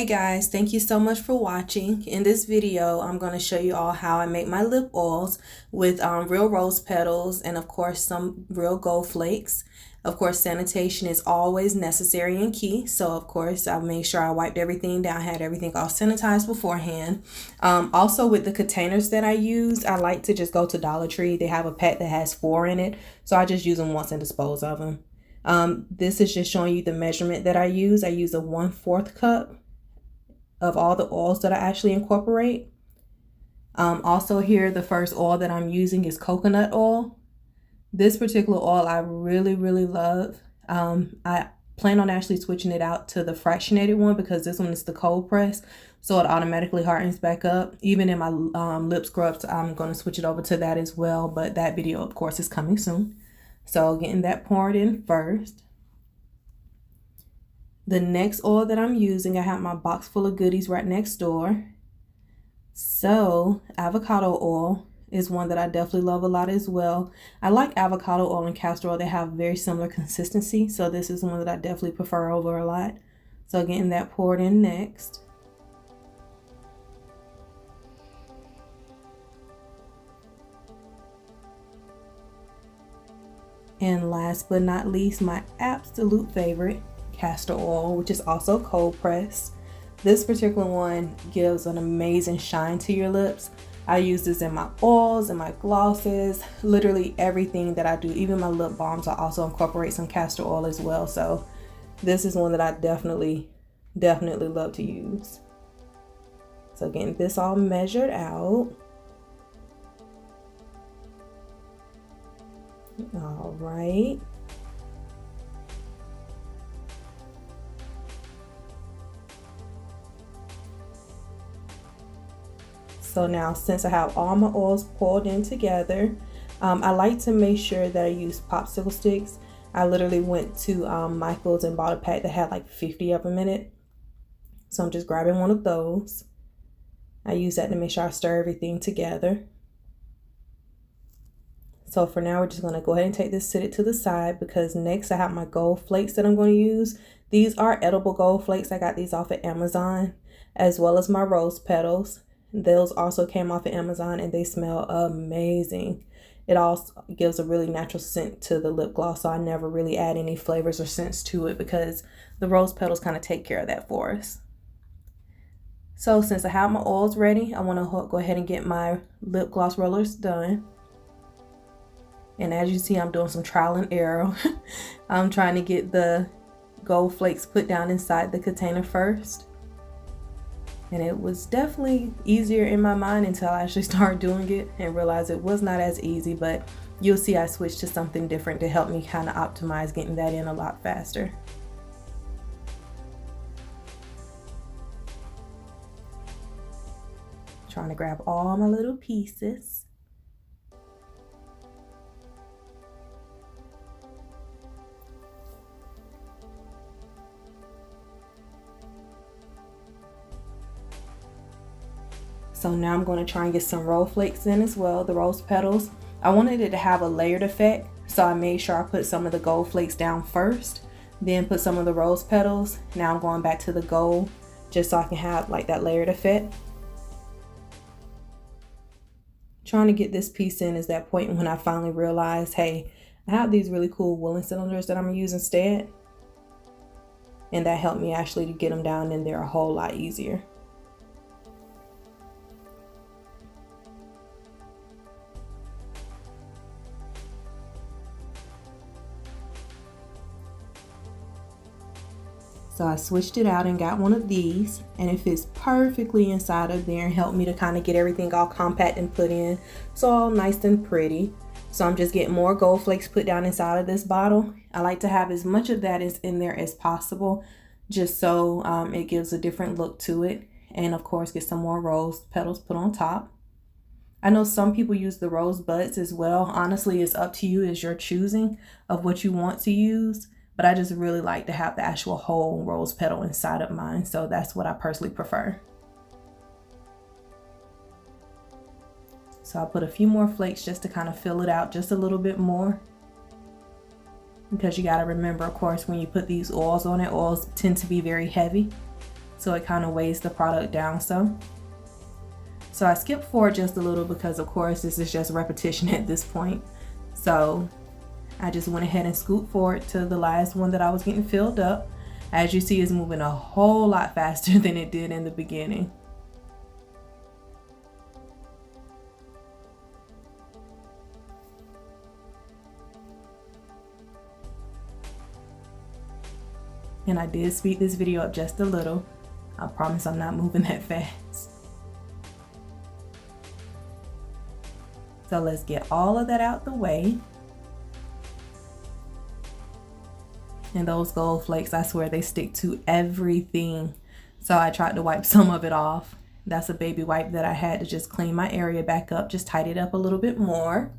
Hey guys, thank you so much for watching. In this video, I'm going to show you all how I make my lip oils with real rose petals and of course some real gold flakes. Of course, sanitation is always necessary and key. So of course, I made sure I wiped everything down, had everything all sanitized beforehand. Also with the containers that I use, I like to just go to Dollar Tree. They have a pack that has 4 in it. So I just use them once and dispose of them. This is just showing you the measurement that I use. I use a 1/4 cup of all the oils that I actually incorporate. Also here, the first oil that I'm using is coconut oil. This particular oil I really love. I plan on actually switching it out to the fractionated one because this one is the cold press, so it automatically hardens back up. Even in my lip scrubs, I'm going to switch it over to that as well, but that video of course is coming soon. So getting that poured in first. The next oil that I'm using, I have my box full of goodies right next door. So avocado oil is one that I definitely love a lot as well. I like avocado oil and castor oil. They have very similar consistency. So this is one that I definitely prefer over a lot. So getting that poured in next. And last but not least, my absolute favorite, castor oil, which is also cold pressed. This particular one gives an amazing shine to your lips. I use this in my oils and my glosses, literally everything that I do. Even my lip balms, I also incorporate some castor oil as well. So this is one that I definitely love to use. So getting this all measured out. All right. So now, since I have all my oils poured in together, I like to make sure that I use popsicle sticks. I literally went to Michael's and bought a pack that had like 50 of them in it. So I'm just grabbing one of those. I use that to make sure I stir everything together. So for now, we're just going to go ahead and take this, sit it to the side, because next I have my gold flakes that I'm going to use. These are edible gold flakes. I got these off of Amazon, as well as my rose petals. Those also came off of Amazon and they smell amazing. It also gives a really natural scent to the lip gloss, so I never really add any flavors or scents to it because the rose petals kind of take care of that for us. So since I have my oils ready, I want to go ahead and get my lip gloss rollers done. And as you see, I'm doing some trial and error. I'm trying to get the gold flakes put down inside the container first. And it was definitely easier in my mind until I actually started doing it and realized it was not as easy, but you'll see I switched to something different to help me kind of optimize getting that in a lot faster. Trying to grab all my little pieces. So now I'm going to try and get some rose flakes in as well, the rose petals. I wanted it to have a layered effect, so I made sure I put some of the gold flakes down first, then put some of the rose petals. Now I'm going back to the gold just so I can have like that layered effect. Trying to get this piece in is that point when I finally realized, hey, I have these really cool woolen cylinders that I'm going to use instead. And that helped me actually to get them down in there a whole lot easier. So I switched it out and got one of these, and it fits perfectly inside of there and helped me to kind of get everything all compact and put in, so all nice and pretty. So I'm just getting more gold flakes put down inside of this bottle. I like to have as much of that as in there as possible, just so it gives a different look to it. And of course, get some more rose petals put on top. I know some people use the rose buds as well. Honestly, it's up to you, it's your choosing of what you want to use. But I just really like to have the actual whole rose petal inside of mine. So that's what I personally prefer. So I'll put a few more flakes just to kind of fill it out just a little bit more. Because you got to remember, of course, when you put these oils on it, oils tend to be very heavy. so it kind of weighs the product down some. So I skipped forward just a little because of course this is just repetition at this point. So I just went ahead and scooped forward to the last one that I was getting filled up. As you see, it's moving a whole lot faster than it did in the beginning. And I did speed this video up just a little. I promise I'm not moving that fast. So let's get all of that out the way. And those gold flakes, I swear they stick to everything. So I tried to wipe some of it off. That's a baby wipe that I had to just clean my area back up, just tidy it up a little bit more.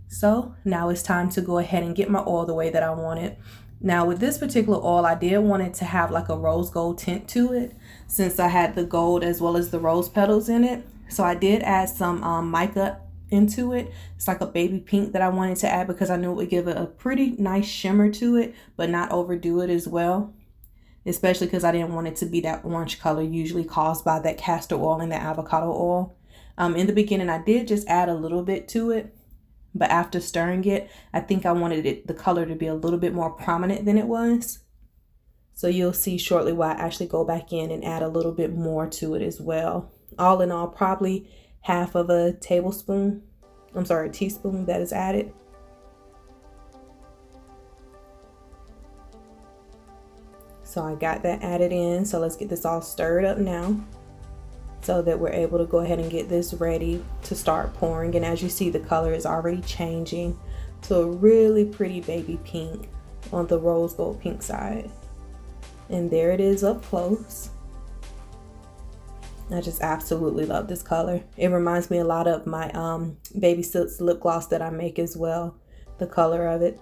So now it's time to go ahead and get my oil the way that I want it. Now with this particular oil, I did want it to have like a rose gold tint to it, since I had the gold as well as the rose petals in it. So I did add some mica into it. It's like a baby pink that I wanted to add because I knew it would give it a pretty nice shimmer to it, but not overdo it as well. Especially because I didn't want it to be that orange color usually caused by that castor oil and the avocado oil. In the beginning, I did just add a little bit to it. But after stirring it, I think I wanted the color to be a little bit more prominent than it was. So you'll see shortly why I actually go back in and add a little bit more to it as well. All in all, probably half of a teaspoon that is added. So I got that added in. So let's get this all stirred up now, so that we're able to go ahead and get this ready to start pouring. And as you see, the color is already changing to a really pretty baby pink on the rose gold pink side. And there it is up close. I just absolutely love this color. It reminds me a lot of my Baby Silks lip gloss that I make as well, the color of it.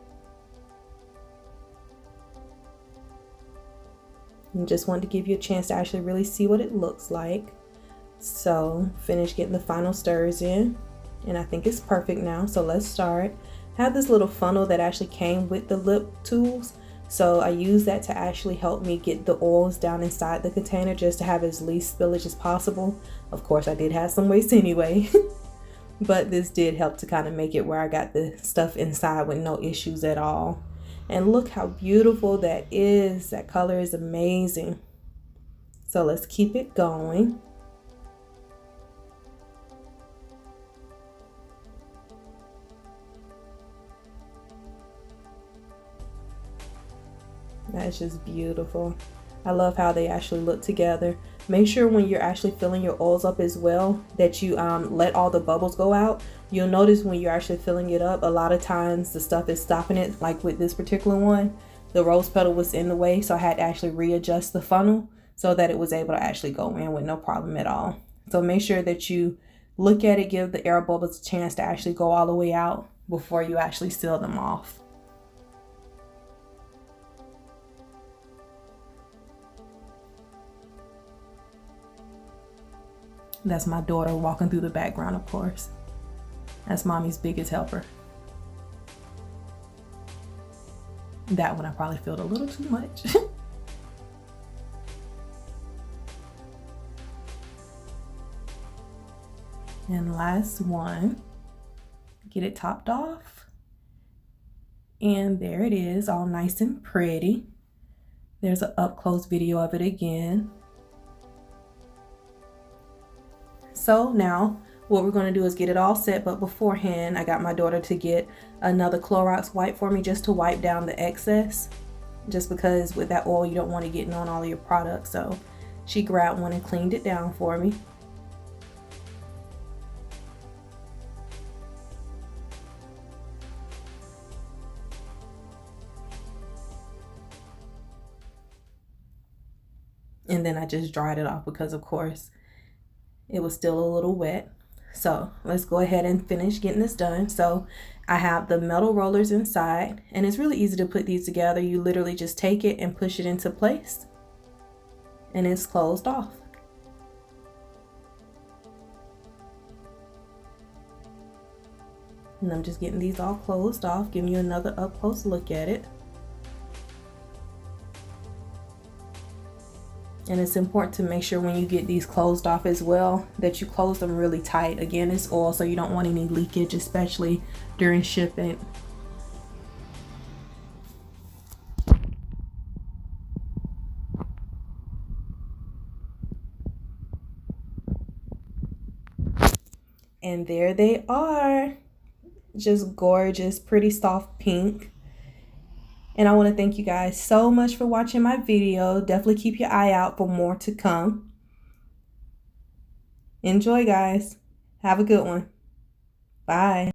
And just wanted to give you a chance to actually really see what it looks like. So finish getting the final stirs in, and I think it's perfect now. So let's start. I have this little funnel that actually came with the lip tools, so I use that to actually help me get the oils down inside the container, just to have as least spillage as possible. Of course, I did have some waste anyway, but this did help to kind of make it where I got the stuff inside with no issues at all. And look how beautiful that is. That color is amazing. So let's keep it going. That's just beautiful. I love how they actually look together. Make sure when you're actually filling your oils up as well that you let all the bubbles go out. You'll notice when you're actually filling it up, a lot of times the stuff is stopping it. Like with this particular one, the rose petal was in the way, so I had to actually readjust the funnel so that it was able to actually go in with no problem at all. So make sure that you look at it, give the air bubbles a chance to actually go all the way out before you actually seal them off. That's my daughter walking through the background, of course. That's mommy's biggest helper. That one I probably filled a little too much. And last one, get it topped off. And there it is, all nice and pretty. There's an up close video of it again. So now what we're going to do is get it all set, but beforehand I got my daughter to get another Clorox wipe for me just to wipe down the excess, just because with that oil you don't want it getting on all of your products. So she grabbed one and cleaned it down for me. And then I just dried it off because of course it was still a little wet. So let's go ahead and finish getting this done. So I have the metal rollers inside, and it's really easy to put these together. You literally just take it and push it into place, and it's closed off. And I'm just getting these all closed off, giving you another up close look at it. And it's important to make sure when you get these closed off as well that you close them really tight. Again, it's oil, so you don't want any leakage, especially during shipping. And there they are. Just gorgeous, pretty soft pink. And I want to thank you guys so much for watching my video. Definitely keep your eye out for more to come. Enjoy, guys. Have a good one. Bye.